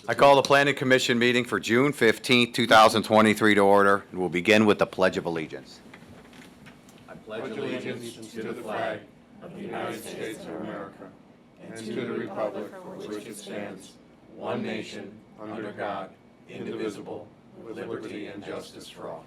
I call the Planning Commission meeting for June 15, 2023 to order, and we'll begin with the Pledge of Allegiance. I pledge allegiance to the flag of the United States of America and to the republic for which it stands, one nation, under God, indivisible, with liberty and justice for all.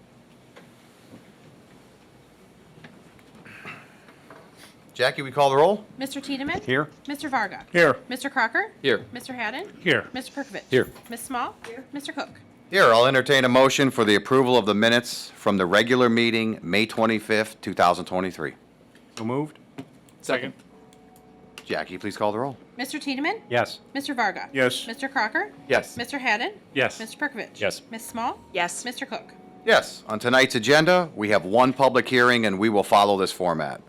Jackie, we call the roll? Mr. Tiedemann? Here. Mr. Varga? Here. Mr. Crocker? Here. Mr. Haddon? Here. Mr. Perkovich? Here. Ms. Small? Here. Mr. Cook? Here, I'll entertain a motion for the approval of the minutes from the regular meeting, May 25th, 2023. So moved. Second. Jackie, please call the roll. Mr. Tiedemann? Yes. Mr. Varga? Yes. Mr. Crocker? Yes. Mr. Haddon? Yes. Mr. Perkovich? Yes. Ms. Small? Yes. Mr. Cook? Yes, on tonight's agenda, we have one public hearing, and we will follow this format.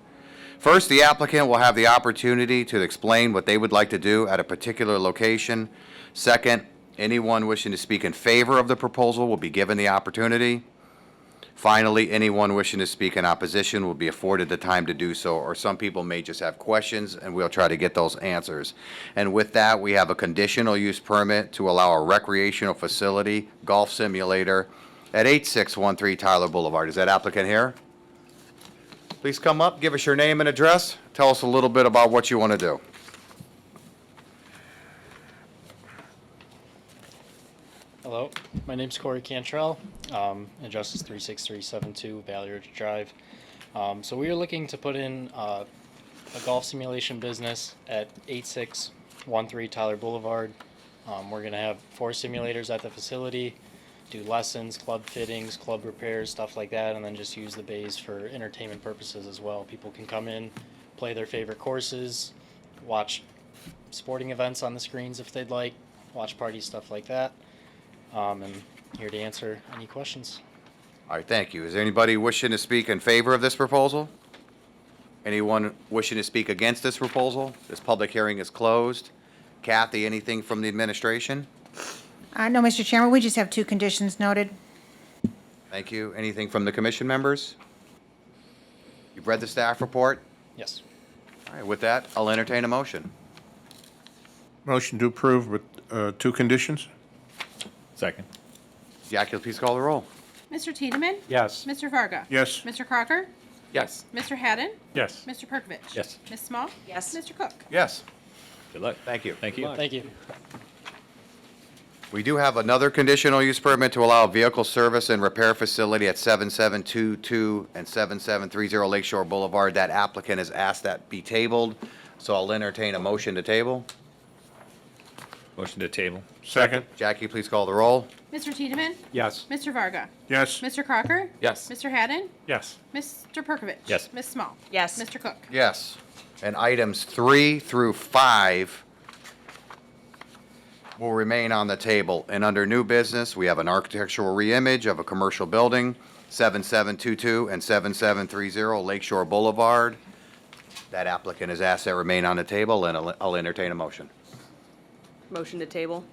First, the applicant will have the opportunity to explain what they would like to do at a particular location. Second, anyone wishing to speak in favor of the proposal will be given the opportunity. Finally, anyone wishing to speak in opposition will be afforded the time to do so, or some people may just have questions, and we'll try to get those answers. And with that, we have a conditional use permit to allow a recreational facility, golf simulator, at 8613 Tyler Boulevard. Is that applicant here? Please come up, give us your name and address. Tell us a little bit about what you want to do. Hello, my name's Corey Cantrell. Address is 36372 Valley Ridge Drive. So we are looking to put in a golf simulation business at 8613 Tyler Boulevard. We're going to have 4 simulators at the facility, do lessons, club fittings, club repairs, stuff like that, and then just use the bays for entertainment purposes as well. People can come in, play their favorite courses, watch sporting events on the screens if they'd like, watch parties, stuff like that. And here to answer any questions. All right, thank you. Is there anybody wishing to speak in favor of this proposal? Anyone wishing to speak against this proposal? This public hearing is closed. Kathy, anything from the administration? No, Mr. Chairman, we just have 2 conditions noted. Thank you. Anything from the commission members? You've read the staff report? Yes. All right, with that, I'll entertain a motion. Motion to approve with 2 conditions? Second. Jackie, please call the roll. Mr. Tiedemann? Yes. Mr. Varga? Yes. Mr. Crocker? Yes. Mr. Haddon? Yes. Mr. Perkovich? Yes. Ms. Small? Yes. Mr. Cook? Yes. Good luck. Thank you. Thank you. Thank you. We do have another conditional use permit to allow a vehicle service and repair facility at 7722 and 7730 Lakeshore Boulevard. That applicant has asked that be tabled, so I'll entertain a motion to table. Motion to table. Second? Jackie, please call the roll. Mr. Tiedemann? Yes. Mr. Varga? Yes. Mr. Crocker? Yes. Mr. Haddon? Yes. Mr. Perkovich? Yes. Ms. Small? Yes. Mr. Cook? Yes. And items 3 through 5 will remain on the table. And under new business, we have an architectural reimage of a commercial building, 7722 and 7730 Lakeshore Boulevard. That applicant has asked that remain on the table, and I'll entertain a motion. Motion to table?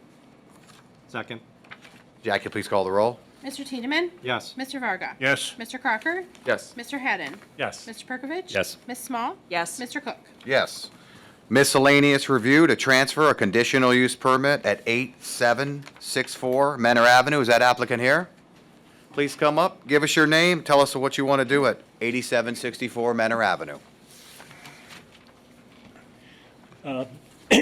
Second. Jackie, please call the roll. Mr. Tiedemann? Yes. Mr. Varga? Yes. Mr. Crocker? Yes. Mr. Haddon? Yes. Mr. Perkovich? Yes. Ms. Small? Yes. Mr. Cook? Yes. Miscellaneous review to transfer a conditional use permit at 8764 Menor Avenue. Is that applicant here? Please come up, give us your name, tell us what you want to do at 8764 Menor Avenue.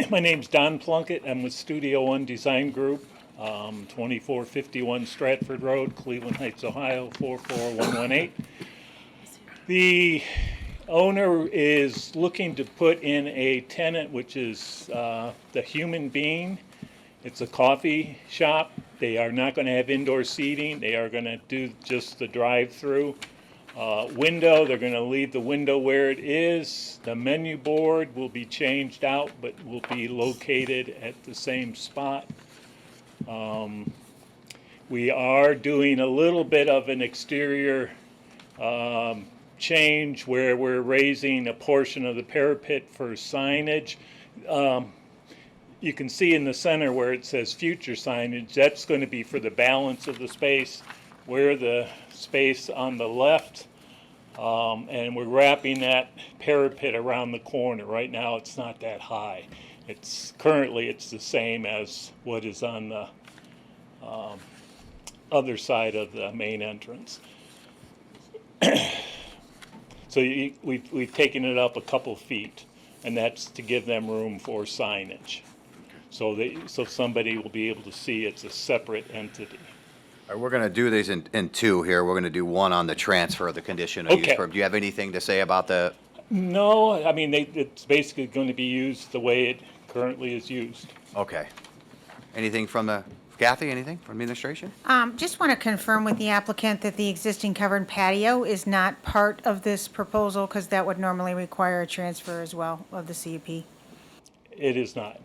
My name's Don Plunkett. I'm with Studio One Design Group, 2451 Stratford Road, Cleveland Heights, Ohio, 44118. The owner is looking to put in a tenant, which is the Human Being. It's a coffee shop. They are not going to have indoor seating. They are going to do just the drive-through. Window, they're going to leave the window where it is. The menu board will be changed out, but will be located at the same spot. We are doing a little bit of an exterior change where we're raising a portion of the parapet for signage. You can see in the center where it says future signage, that's going to be for the balance of the space. Where the space on the left, and we're wrapping that parapet around the corner. Right now it's not that high. Currently, it's the same as what is on the other side of the main entrance. So we've taken it up a couple feet, and that's to give them room for signage. So somebody will be able to see it's a separate entity. All right, we're going to do these in two here. We're going to do one on the transfer of the conditional use Okay. permit. Do you have anything to say about the, No, I mean, it's basically going to be used the way it currently is used. okay. Anything from the, Kathy, anything from administration? Just want to confirm with the applicant that the existing covered patio is not part of this proposal, because that would normally require a transfer as well of the CUP. It is not.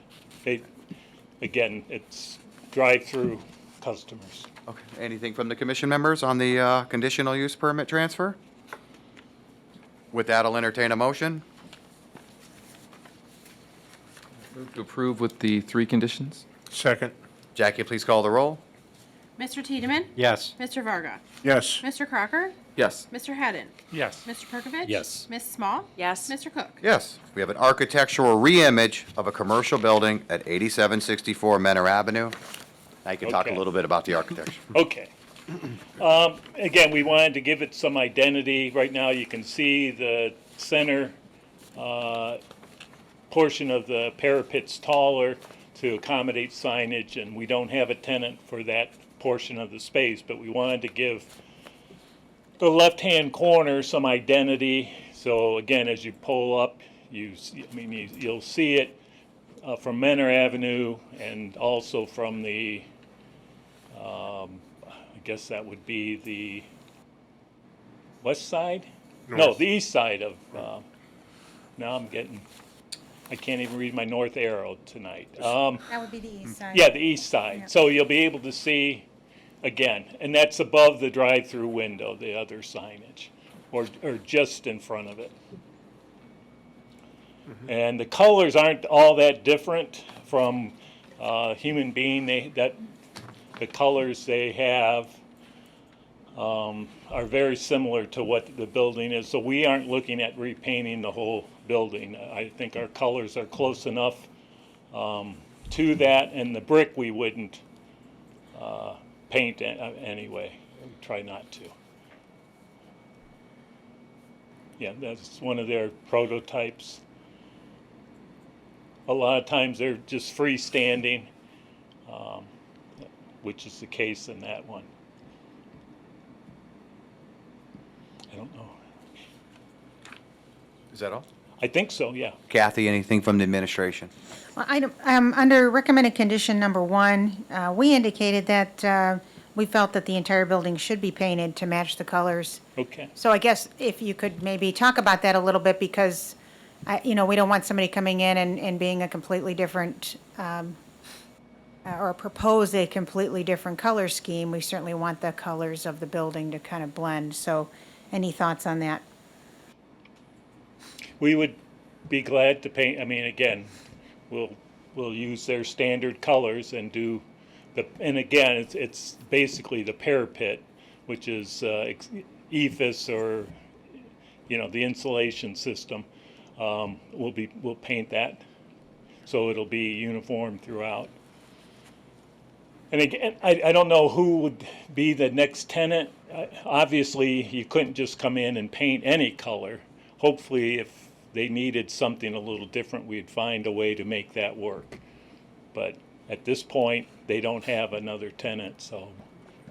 Again, it's drive-through customers. Okay. Anything from the commission members on the conditional use permit transfer? With that, I'll entertain a motion. Move to approve with the 3 conditions? Second. Jackie, please call the roll. Mr. Tiedemann? Yes. Mr. Varga? Yes. Mr. Crocker? Yes. Mr. Haddon? Yes. Mr. Perkovich? Yes. Ms. Small? Yes. Mr. Cook? Yes, we have an architectural reimage of a commercial building at 8764 Menor Avenue. Now you can talk a Okay. little bit about the architecture. Okay. Again, we wanted to give it some identity. Right now, you can see the center portion of the parapet's taller to accommodate signage, and we don't have a tenant for that portion of the space, but we wanted to give the left-hand corner some identity. So again, as you pull up, you'll see it from Menor Avenue and also from the, I guess that would be the west side? No, North. the east side of, now I can't even read my north arrow tonight. That would be the east side. Yeah, the east side. Yeah. So you'll be able to see, again, and that's above the drive-through window, the other signage, or just in front of it. And the colors aren't all that different from human being. The colors they have are very similar to what the building is. So we aren't looking at repainting the whole building. I think our colors are close enough to that, and the brick we wouldn't paint anyway. Try not to. Yeah, that's one of their prototypes. A lot of times they're just freestanding, which is the case in that one. I don't know. Is that all? I think so, yeah. Kathy, anything from the administration? Well, under recommended condition number 1, we indicated that we felt that the entire building should be painted to match the colors. Okay. So I guess if you could maybe talk about that a little bit, because, we don't want somebody coming in and being a completely different, or propose a completely different color scheme. We certainly want the colors of the building to kind of blend. So any thoughts on that? We would be glad to paint, I mean, again, we'll use their standard colors and do and again, it's basically the parapet, which is ephes, or, the insulation system. We'll paint that, so it'll be uniform throughout. And again, I don't know who would be the next tenant. Obviously, you couldn't just come in and paint any color. Hopefully, if they needed something a little different, we'd find a way to make that work. But at this point, they don't have another tenant, so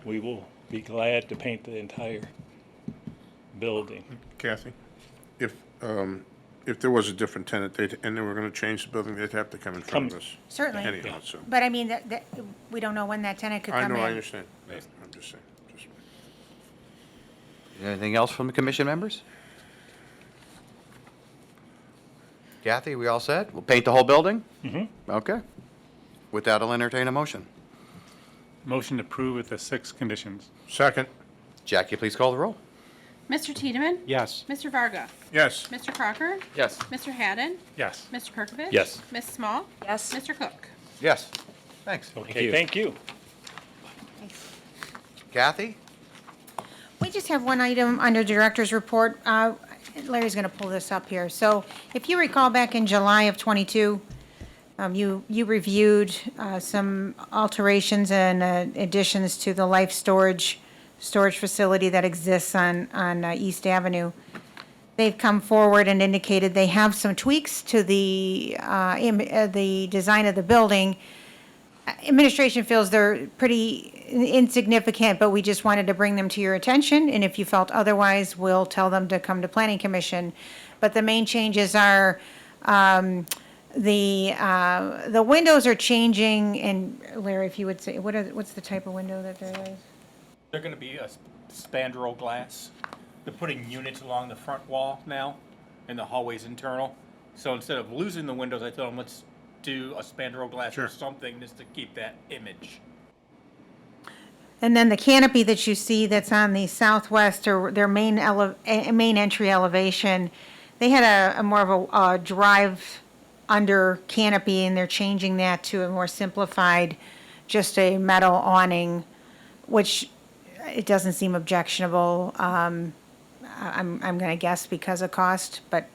we will be glad to paint the entire building. Kathy, if there was a different tenant, and they were gonna change the building, they'd have to come in front of us. Certainly. Anyhow, so. But I mean, we don't know when that tenant could I come in. know, I understand. I'm just saying. Anything else from the commission members? Kathy, we all set? We'll paint the whole building? Mm-hmm. Okay. With that, I'll entertain a motion. Motion to approve with the 6 conditions. Second. Jackie, please call the roll. Mr. Tiedemann? Yes. Mr. Varga? Yes. Mr. Crocker? Yes. Mr. Haddon? Yes. Mr. Perkovich? Yes. Ms. Small? Yes. Mr. Cook? Yes. Thanks. Okay, you. thank you. Kathy? We just have one item under Director's Report. Larry's going to pull this up here. So if you recall, back in July of '22, You reviewed some alterations and additions to the life storage facility that exists on East Avenue. They've come forward and indicated they have some tweaks to the design of the building. Administration feels they're pretty insignificant, but we just wanted to bring them to your attention, and if you felt otherwise, we'll tell them to come to Planning Commission. But the main changes are, the windows are changing, and Larry, if you would say, what's the type of window that there is? They're gonna be a spandrel glass. They're putting units along the front wall now, and the hallway's internal. So instead of losing the windows, I told them, let's do a spandrel glass or something just to keep that image. And then the canopy that you see that's on the southwest, or their main entry elevation, they had a more of a drive under canopy, and they're changing that to a more simplified, just a metal awning, which it doesn't seem objectionable. I'm gonna guess because of cost, but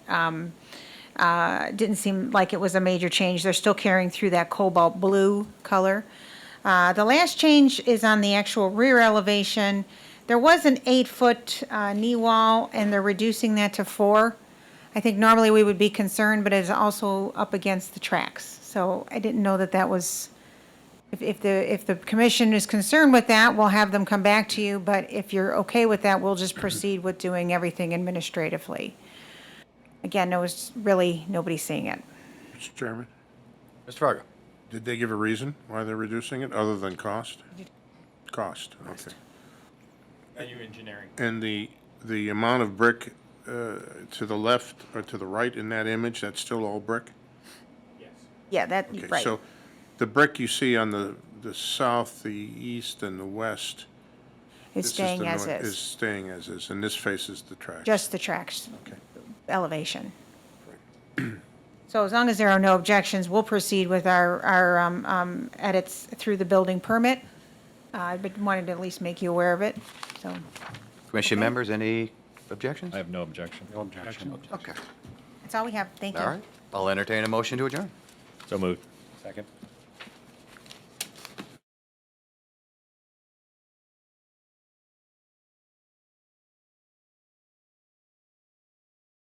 didn't seem like it was a major change. They're still carrying through that cobalt blue color. The last change is on the actual rear elevation. There was an 8-foot knee wall, and they're reducing that to 4. I think normally we would be concerned, but it's also up against the tracks. So I didn't know that was, if the commission is concerned with that, we'll have them come back to you. But if you're okay with that, we'll just proceed with doing everything administratively. Again, there was really nobody seeing it. Mr. Chairman, Mr. Fargo? did they give a reason why they're reducing it, other than cost? Cost, okay. Are you engineering? And the amount of brick to the left or to the right in that image, that's still all brick? Yes. Yeah, that, Okay, right. so the brick you see on the south, the east, and the west. It's this is staying the as north- is. Is staying as is, and this faces the tracks. Just the tracks Okay. elevation. So as long as there are no objections, we'll proceed with our edits through the building permit. But wanted to at least make you aware of it, so. Commission Okay. members, any objections? I have no objection. No objection. Okay. That's all we have. Thank you. All right. I'll entertain a motion to adjourn. So moved. Second.